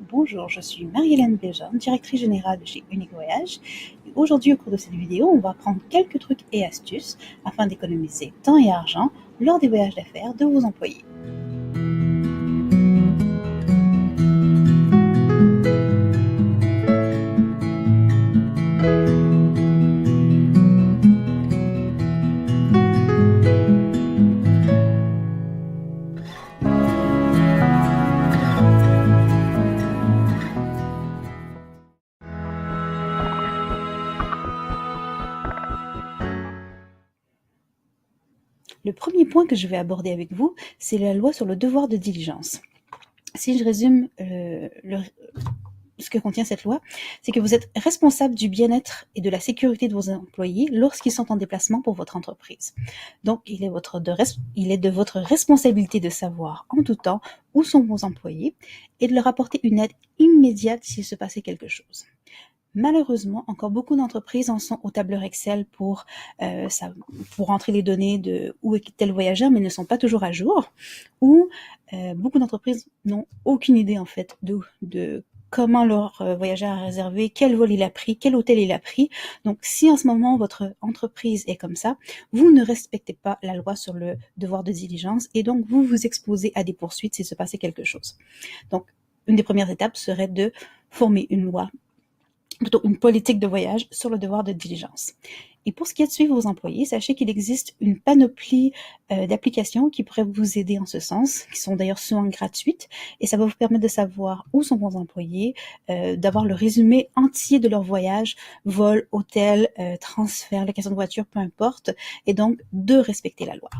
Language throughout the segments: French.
Bonjour, je suis Marie-Hélène Béjean, directrice générale de chez Unique Voyage. Et aujourd'hui, au cours de cette vidéo, on va prendre quelques trucs et astuces afin d'économiser temps et argent lors des voyages d'affaires de vos employés. Le premier point que je vais aborder avec vous, c'est la loi sur le devoir de diligence. Si je résume ce que contient cette loi, c'est que vous êtes responsable du bien-être et de la sécurité de vos employés lorsqu'ils sont en déplacement pour votre entreprise. Donc, il est de votre responsabilité de savoir en tout temps où sont vos employés et de leur apporter une aide immédiate s'il se passait quelque chose. Malheureusement, encore beaucoup d'entreprises en sont au tableur Excel pour entrer les données de où est tel voyageur, mais ne sont pas toujours à jour. Ou beaucoup d'entreprises n'ont aucune idée en fait de comment leur voyageur a réservé, quel vol il a pris, quel hôtel il a pris. Donc, si en ce moment votre entreprise est comme ça, vous ne respectez pas la loi sur le devoir de diligence et donc vous vous exposez à des poursuites s'il se passait quelque chose. Donc, une des premières étapes serait de former une politique de voyage sur le devoir de diligence. Et pour ce qui est de suivre vos employés, sachez qu'il existe une panoplie d'applications qui pourraient vous aider en ce sens, qui sont d'ailleurs souvent gratuites, et ça va vous permettre de savoir où sont vos employés, d'avoir le résumé entier de leur voyage, vol, hôtel, transfert, location de voiture, peu importe, et donc de respecter la loi.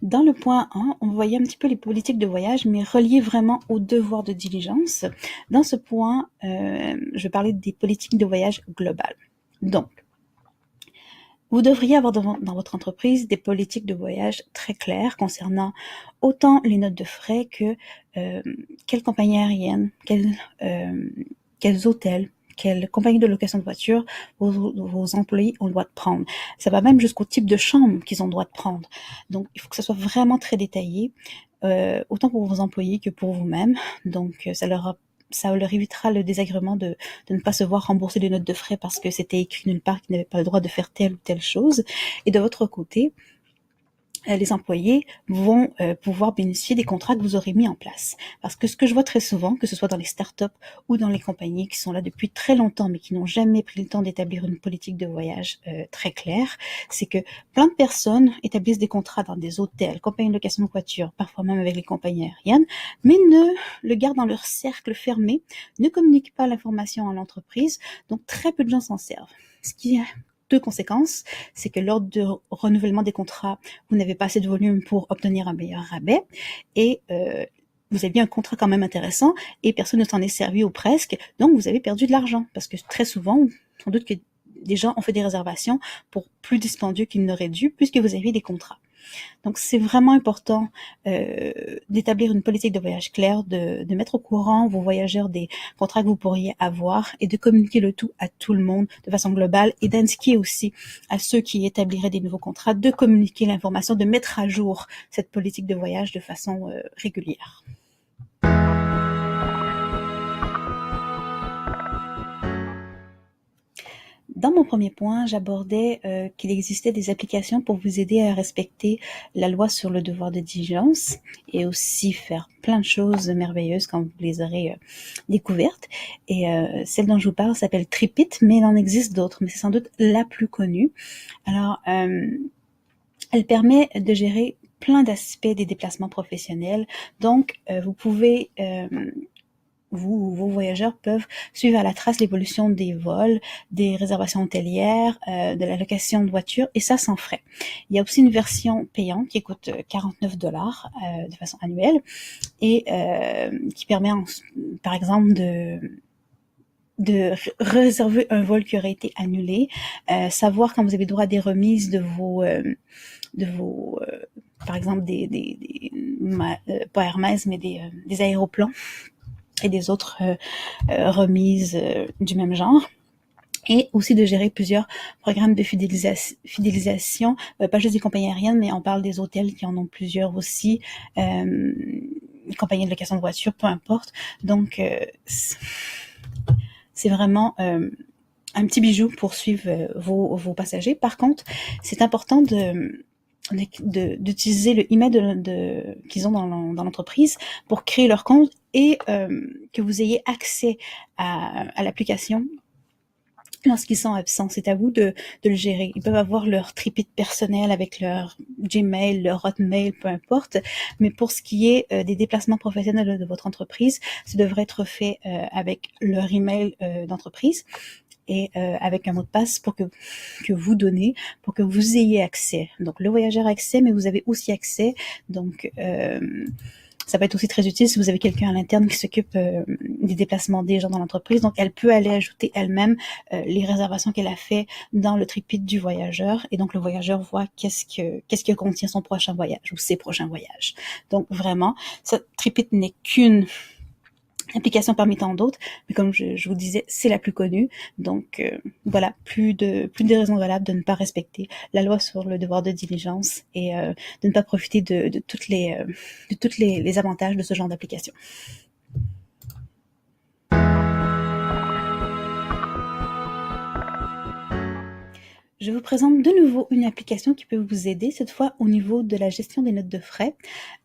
Dans le point 1, on voyait un petit peu les politiques de voyage, mais reliées vraiment au devoir de diligence. Dans ce point, je vais parler des politiques de voyage globales. Donc, vous devriez avoir dans votre entreprise des politiques de voyage très claires concernant autant les notes de frais que quelle compagnie aérienne, quels hôtels, quelle compagnie de location de voiture vos employés ont le droit de prendre. Ça va même jusqu'au type de chambre qu'ils ont le droit de prendre. Donc, il faut que ça soit vraiment très détaillé, autant pour vos employés que pour vous-même. Donc, ça leur évitera le désagrément de ne pas se voir rembourser des notes de frais parce que c'était écrit nulle part qu'ils n'avaient pas le droit de faire telle ou telle chose. Et de votre côté, les employés vont pouvoir bénéficier des contrats que vous aurez mis en place. Parce que ce que je vois très souvent, que ce soit dans les startups ou dans les compagnies qui sont là depuis très longtemps mais qui n'ont jamais pris le temps d'établir une politique de voyage très claire, c'est que plein de personnes établissent des contrats dans des hôtels, compagnies de location de voitures, parfois même avec les compagnies aériennes, mais ne le gardent dans leur cercle fermé, ne communiquent pas l'information à l'entreprise, donc très peu de gens s'en servent. Ce qui a deux conséquences, c'est que lors de renouvellement des contrats, vous n'avez pas assez de volume pour obtenir un meilleur rabais et vous avez bien un contrat quand même intéressant et personne ne s'en est servi ou presque, donc vous avez perdu de l'argent parce que très souvent, sans doute que des gens ont fait des réservations pour plus dispendieux qu'ils n'auraient dû puisque vous aviez des contrats. Donc, c'est vraiment important d'établir une politique de voyage claire, de mettre au courant vos voyageurs des contrats que vous pourriez avoir et de communiquer le tout à tout le monde de façon globale et d'indiquer aussi à ceux qui établiraient des nouveaux contrats de communiquer l'information, de mettre à jour cette politique de voyage de façon régulière. Dans mon premier point, j'abordais qu'il existait des applications pour vous aider à respecter la loi sur le devoir de diligence et aussi faire plein de choses merveilleuses quand vous les aurez découvertes. Et celle dont je vous parle s'appelle Tripit, mais il en existe d'autres, mais c'est sans doute la plus connue. Alors, elle permet de gérer plein d'aspects des déplacements professionnels. Donc, vous pouvez vos voyageurs peuvent suivre à la trace l'évolution des vols, des réservations hôtelières, de la location de voitures, et ça sans frais. Il y a aussi une version payante qui coûte 49 dollars de façon annuelle et qui permet, par exemple, de réserver un vol qui aurait été annulé, savoir quand vous avez droit à des remises de vos par exemple pas Hermès, mais des aéroplans et des autres remises du même genre. et aussi de gérer plusieurs programmes de fidélisation, pas juste des compagnies aériennes, mais on parle des hôtels qui en ont plusieurs aussi, les compagnies de location de voitures, peu importe. Donc, c'est vraiment un petit bijou pour suivre vos passagers. Par contre, c'est important d'utiliser le email qu'ils ont dans l'entreprise pour créer leur compte et que vous ayez accès à l'application lorsqu'ils sont absents. C'est à vous de le gérer. Ils peuvent avoir leur tripit personnel avec leur Gmail, leur Hotmail, peu importe. Mais pour ce qui est des déplacements professionnels de votre entreprise, ça devrait être fait avec leur email d'entreprise et avec un mot de passe que vous donnez pour que vous ayez accès. Donc le voyageur a accès, mais vous avez aussi accès. Donc ça peut être aussi très utile si vous avez quelqu'un à l'interne qui s'occupe des déplacements des gens dans l'entreprise. Donc, elle peut aller ajouter elle-même les réservations qu'elle a fait dans le tripit du voyageur. Et donc, le voyageur voit qu'est-ce que contient son prochain voyage ou ses prochains voyages. Donc, vraiment, ce tripit n'est qu'une application parmi tant d'autres, mais comme je vous disais, c'est la plus connue. Donc voilà, plus de raisons valables de ne pas respecter la loi sur le devoir de diligence et de ne pas profiter de toutes les avantages de ce genre d'application. Je vous présente de nouveau une application qui peut vous aider, cette fois au niveau de la gestion des notes de frais.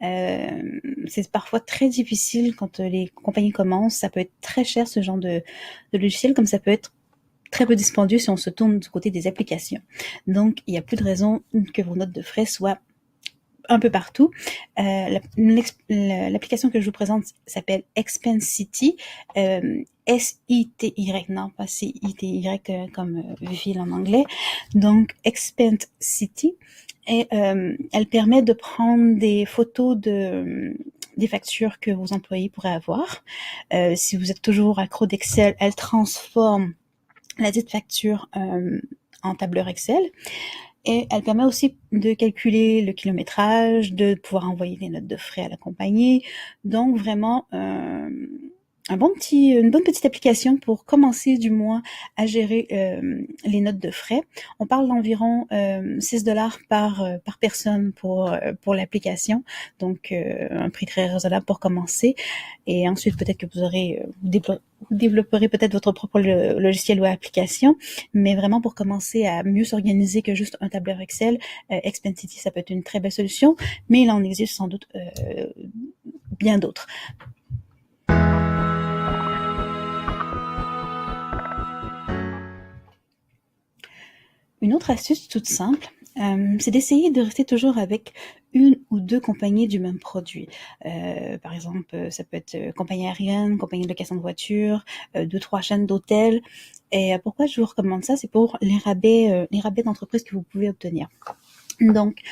C'est parfois très difficile quand les compagnies commencent. Ça peut être très cher ce genre de logiciel, comme ça peut être très peu dispendieux si on se tourne du côté des applications. Donc, il n'y a plus de raison que vos notes de frais soient un peu partout. L'application que je vous présente s'appelle Expensity. S-I-T-Y, non, pas C-I-T-Y comme ville en anglais. Donc, Expensity. Et elle permet de prendre des photos des factures que vos employés pourraient avoir. Si vous êtes toujours accro d'Excel, elle transforme la dite facture en tableur Excel. Et elle permet aussi de calculer le kilométrage, de pouvoir envoyer des notes de frais à la compagnie. Donc vraiment une bonne petite application pour commencer du moins à gérer les notes de frais. On parle d'environ 6$ par personne pour l'application. Donc un prix très raisonnable pour commencer. Et ensuite peut-être que vous développerez peut-être votre propre logiciel ou application, mais vraiment pour commencer à mieux s'organiser que juste un tableur Excel, Expensity, ça peut être une très belle solution, mais il en existe sans doute bien d'autres. Une autre astuce toute simple, c'est d'essayer de rester toujours avec une ou deux compagnies du même produit. Par exemple, ça peut être compagnie aérienne, compagnie de location de voiture, 2-3 chaînes d'hôtels. Et pourquoi je vous recommande ça? C'est pour les rabais d'entreprise que vous pouvez obtenir. Donc,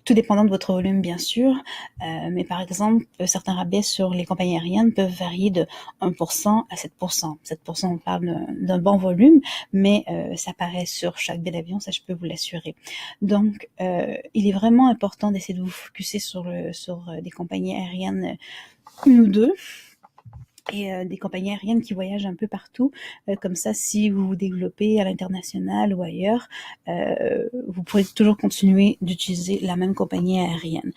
tout dépendant de votre volume, bien sûr, mais par exemple, certains rabais sur les compagnies aériennes peuvent varier de 1% à 7%. 7%, on parle d'un bon volume, mais ça paraît sur chaque billet d'avion, ça je peux vous l'assurer. Donc, il est vraiment important d'essayer de vous focuser sur des compagnies aériennes, une ou deux, et des compagnies aériennes qui voyagent un peu partout. Comme ça, si vous vous développez à l'international ou ailleurs, vous pourrez toujours continuer d'utiliser la même compagnie aérienne.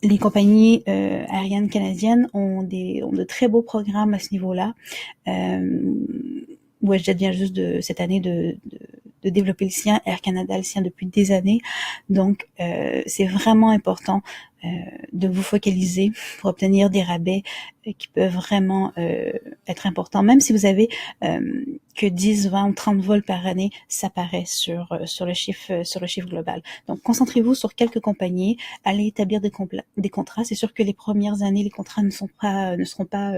Les compagnies aériennes canadiennes ont de très beaux programmes à ce niveau-là. WestJet vient juste cette année de développer le sien, Air Canada le sien depuis des années. Donc, c'est vraiment important de vous focaliser pour obtenir des rabais qui peuvent vraiment être importants. Même si vous avez que 10, 20 ou 30 vols par année, ça paraît sur le chiffre global. Donc, concentrez-vous sur quelques compagnies, allez établir des contrats. C'est sûr que les premières années, les contrats ne seront pas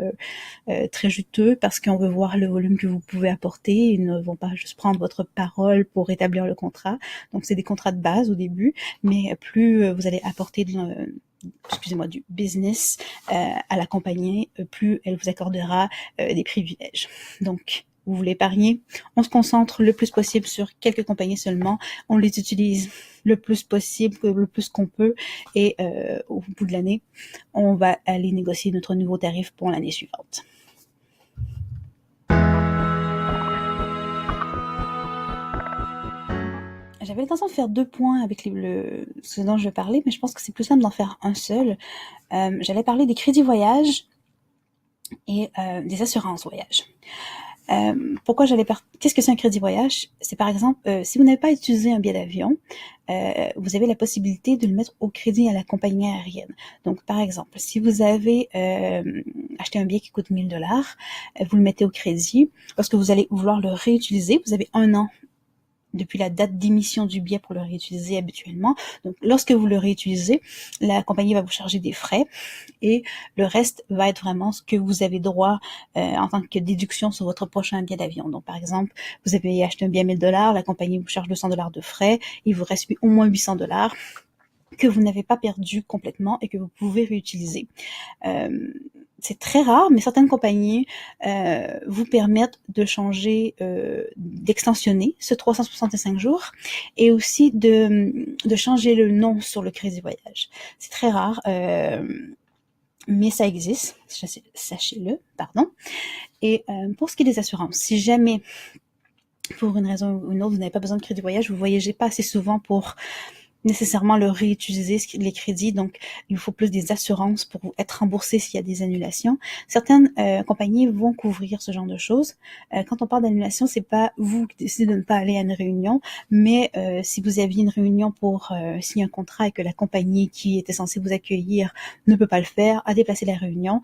très juteux parce qu'on veut voir le volume que vous pouvez apporter. Ils ne vont pas juste prendre votre parole pour établir le contrat. Donc, c'est des contrats de base au début, mais plus vous allez apporter du business à la compagnie, plus elle vous accordera des privilèges. Donc, vous voulez épargner, on se concentre le plus possible sur quelques compagnies seulement, on les utilise le plus possible, le plus qu'on peut, et au bout de l'année, on va aller négocier notre nouveau tarif pour l'année suivante. J'avais l'intention de faire 2 points avec ce dont je vais parler, mais je pense que c'est plus simple d'en faire un seul. J'allais parler des crédits voyage et des assurances voyage. Qu'est-ce que c'est un crédit voyage? C'est par exemple, si vous n'avez pas utilisé un billet d'avion, vous avez la possibilité de le mettre au crédit à la compagnie aérienne. Donc, par exemple, si vous avez acheté un billet qui coûte 1 000 $, vous le mettez au crédit. Lorsque vous allez vouloir le réutiliser, vous avez 1 an depuis la date d'émission du billet pour le réutiliser habituellement. Donc, lorsque vous le réutilisez, la compagnie va vous charger des frais et le reste va être vraiment ce que vous avez droit en tant que déduction sur votre prochain billet d'avion. Donc, par exemple, vous avez acheté un billet à 1 000 $, la compagnie vous charge 200 $ de frais, il vous reste au moins 800 $ que vous n'avez pas perdu complètement et que vous pouvez réutiliser. C'est très rare, mais certaines compagnies vous permettent de changer, d'extensionner ce 365 jours et aussi de changer le nom sur le crédit voyage. C'est très rare, mais ça existe, sachez-le, pardon. Et pour ce qui est des assurances, si jamais, pour une raison ou une autre, vous n'avez pas besoin de crédit voyage, vous voyagez pas assez souvent pour nécessairement le réutiliser, les crédits, donc il faut plus des assurances pour être remboursé s'il y a des annulations. Certaines compagnies vont couvrir ce genre de choses. Quand on parle d'annulation, c'est pas vous qui décidez de ne pas aller à une réunion, mais si vous aviez une réunion pour signer un contrat et que la compagnie qui était censée vous accueillir ne peut pas le faire, a déplacé la réunion,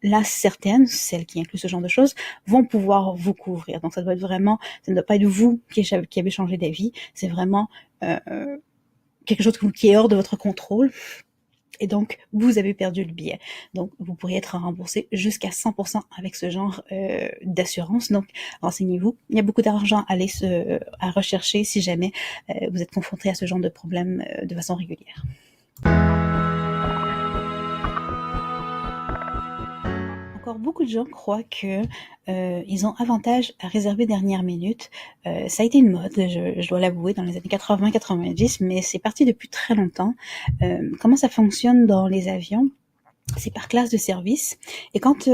là, certaines, celles qui incluent ce genre de choses, vont pouvoir vous couvrir. Donc, ça ne doit pas être vous qui avez changé d'avis, c'est vraiment quelque chose qui est hors de votre contrôle. Et donc, vous avez perdu le billet. Donc, vous pourriez être remboursé jusqu'à 100% avec ce genre d'assurance. Donc, renseignez-vous. Il y a beaucoup d'argent à rechercher si jamais vous êtes confronté à ce genre de problème de façon régulière. Encore beaucoup de gens croient que ils ont avantage à réserver dernière minute. Ça a été une mode, je dois l'avouer, dans les années 80-90, mais c'est parti depuis très longtemps. Comment ça fonctionne dans les avions? C'est par classe de service. Et quand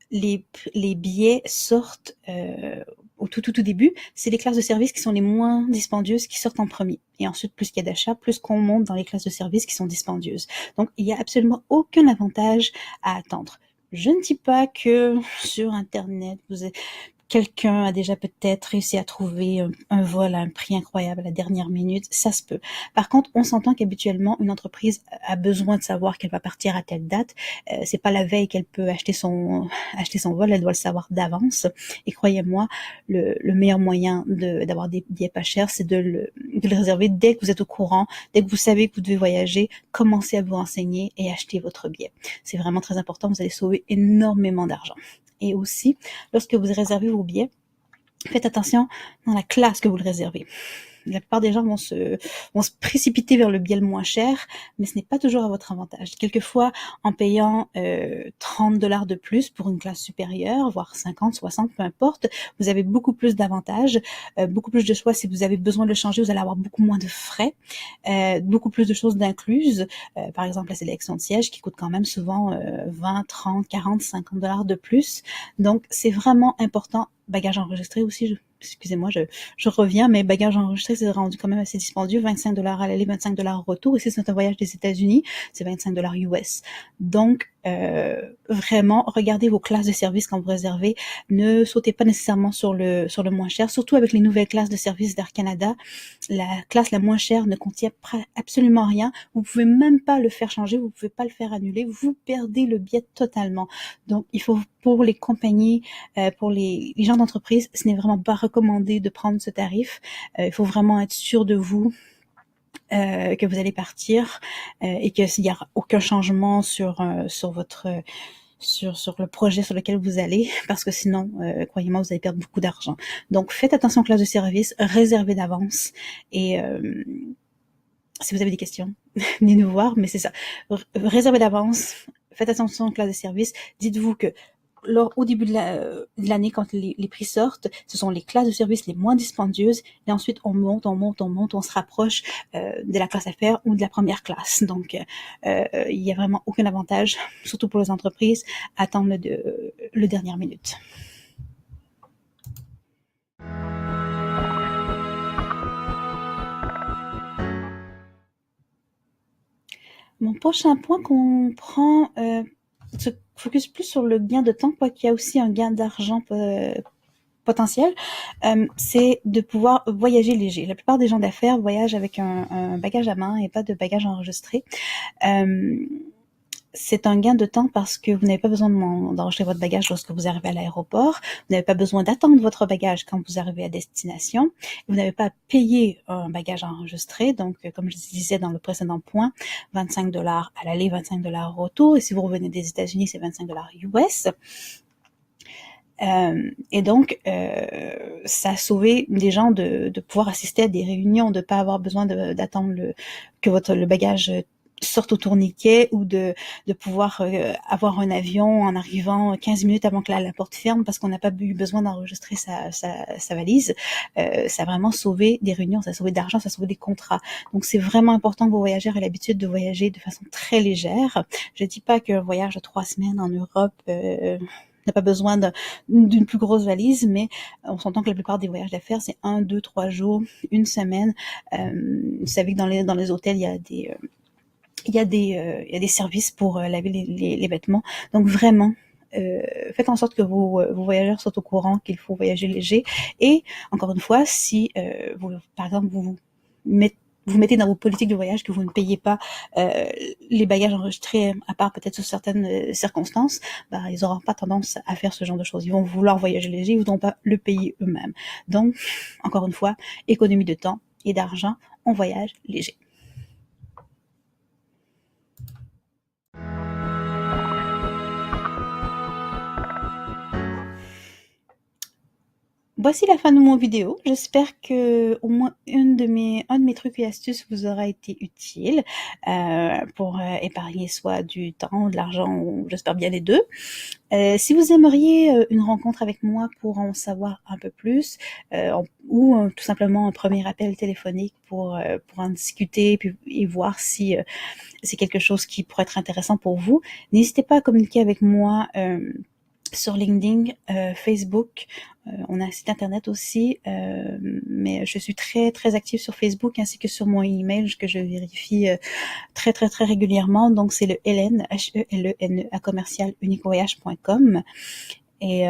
les billets sortent au tout début, c'est les classes de service qui sont les moins dispendieuses qui sortent en premier. Et ensuite, plus il y a d'achats, plus qu'on monte dans les classes de service qui sont dispendieuses. Donc, il n'y a absolument aucun avantage à attendre. Je ne dis pas que sur Internet, quelqu'un a déjà peut-être réussi à trouver un vol à un prix incroyable à la dernière minute, ça se peut. Par contre, on s'entend qu'habituellement, une entreprise a besoin de savoir qu'elle va partir à telle date. C'est pas la veille qu'elle peut acheter son vol, elle doit le savoir d'avance. Et croyez-moi, le meilleur moyen d'avoir des billets pas chers, c'est de le réserver dès que vous êtes au courant, dès que vous savez que vous devez voyager, commencez à vous renseigner et acheter votre billet. C'est vraiment très important, vous allez sauver énormément d'argent. Et aussi, lorsque vous réservez vos billets, faites attention dans la classe que vous le réservez. La plupart des gens vont se précipiter vers le billet le moins cher, mais ce n'est pas toujours à votre avantage. Quelquefois, en payant 30 $ de plus pour une classe supérieure, voire 50, 60, peu importe, vous avez beaucoup plus d'avantages, beaucoup plus de choix. Si vous avez besoin de le changer, vous allez avoir beaucoup moins de frais, beaucoup plus de choses d'incluses. Par exemple, la sélection de sièges qui coûte quand même souvent 20, 30, 40, 50 $ de plus. Donc, c'est vraiment important. Bagages enregistrés aussi, excusez-moi, je reviens, mais bagages enregistrés, c'est rendu quand même assez dispendieux, 25 $ à l'aller, 25 $ au retour. Ici, c'est un voyage des États-Unis, c'est 25 $ US. Donc, vraiment, regardez vos classes de service quand vous réservez. Ne sautez pas nécessairement sur le moins cher, surtout avec les nouvelles classes de service d'Air Canada. La classe la moins chère ne contient absolument rien. Vous pouvez même pas le faire changer, vous pouvez pas le faire annuler. Vous perdez le billet totalement. Donc, il faut, pour les compagnies, pour les gens d'entreprise, ce n'est vraiment pas recommandé de prendre ce tarif. Il faut vraiment être sûr de vous, que vous allez partir et qu'il n'y aura aucun changement sur votre sur le projet sur lequel vous allez, parce que sinon, croyez-moi, vous allez perdre beaucoup d'argent. Donc, faites attention aux classes de service, réservez d'avance et si vous avez des questions, venez nous voir, mais c'est ça. Réservez d'avance, faites attention aux classes de service, dites-vous que au début de l'année, quand les prix sortent, ce sont les classes de service les moins dispendieuses, et ensuite on monte, on se rapproche de la classe affaires ou de la première classe. Donc, il y a vraiment aucun avantage, surtout pour les entreprises, à attendre le dernière minute. Mon prochain point comprend se focus plus sur le gain de temps, quoiqu'il y a aussi un gain d'argent potentiel, c'est de pouvoir voyager léger. La plupart des gens d'affaires voyagent avec un bagage à main et pas de bagage enregistré. C'est un gain de temps parce que vous n'avez pas besoin d'enregistrer votre bagage lorsque vous arrivez à l'aéroport. Vous n'avez pas besoin d'attendre votre bagage quand vous arrivez à destination. Vous n'avez pas à payer un bagage enregistré. Donc, comme je disais dans le précédent point, 25$ à l'aller, 25$ au retour. Et si vous revenez des États-Unis, c'est 25$ US. Et donc, ça a sauvé des gens de pouvoir assister à des réunions, de pas avoir besoin d'attendre que le bagage sorte au tourniquet ou de pouvoir avoir un avion en arrivant 15 minutes avant que la porte ferme parce qu'on n'a pas eu besoin d'enregistrer sa valise. Ça a vraiment sauvé des réunions, ça a sauvé de l'argent, ça a sauvé des contrats. Donc, c'est vraiment important que vos voyageurs aient l'habitude de voyager de façon très légère. Je dis pas qu'un voyage de 3 semaines en Europe n'a pas besoin d'une plus grosse valise, mais on s'entend que la plupart des voyages d'affaires, c'est 1, 2, 3 jours, une semaine. Vous savez que dans les hôtels, il y a des services pour laver les vêtements. Donc vraiment, faites en sorte que vos voyageurs soient au courant qu'il faut voyager léger. Et encore une fois, si par exemple vous mettez dans vos politiques de voyage que vous ne payez pas les bagages enregistrés, à part peut-être sous certaines circonstances, ils n'auront pas tendance à faire ce genre de choses. Ils vont vouloir voyager léger, ils ne voudront pas le payer eux-mêmes. Donc, encore une fois, économie de temps et d'argent, on voyage léger. Voici la fin de mon vidéo. J'espère que au moins un de mes trucs et astuces vous aura été utile pour épargner soit du temps, de l'argent, ou j'espère bien les deux. Si vous aimeriez une rencontre avec moi pour en savoir un peu plus, ou tout simplement un premier appel téléphonique pour en discuter et voir si c'est quelque chose qui pourrait être intéressant pour vous, n'hésitez pas à communiquer avec moi sur LinkedIn, Facebook. On a un site internet aussi, mais je suis très très active sur Facebook ainsi que sur mon email que je vérifie très très très régulièrement. Donc c'est le Helene, HELENE @uniquevoyage.com. Et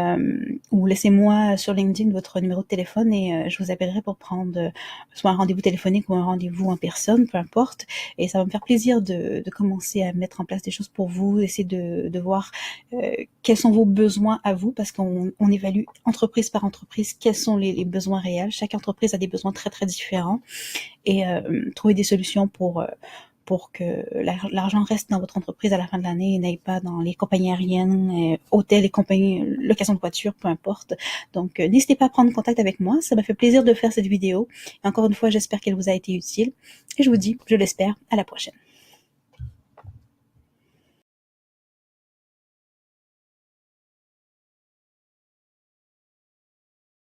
ou laissez-moi sur LinkedIn votre numéro de téléphone et je vous appellerai pour prendre soit un rendez-vous téléphonique ou un rendez-vous en personne, peu importe. Et ça va me faire plaisir de commencer à mettre en place des choses pour vous, essayer de voir quels sont vos besoins à vous, parce qu'on évalue entreprise par entreprise quels sont les besoins réels. Chaque entreprise a des besoins très très différents et trouver des solutions pour que l'argent reste dans votre entreprise à la fin de l'année et n'aille pas dans les compagnies aériennes, hôtels et compagnies, location de voitures, peu importe. Donc, n'hésitez pas à prendre contact avec moi. Ça m'a fait plaisir de faire cette vidéo. Et encore une fois, j'espère qu'elle vous a été utile. Et je vous dis, je l'espère, à la prochaine.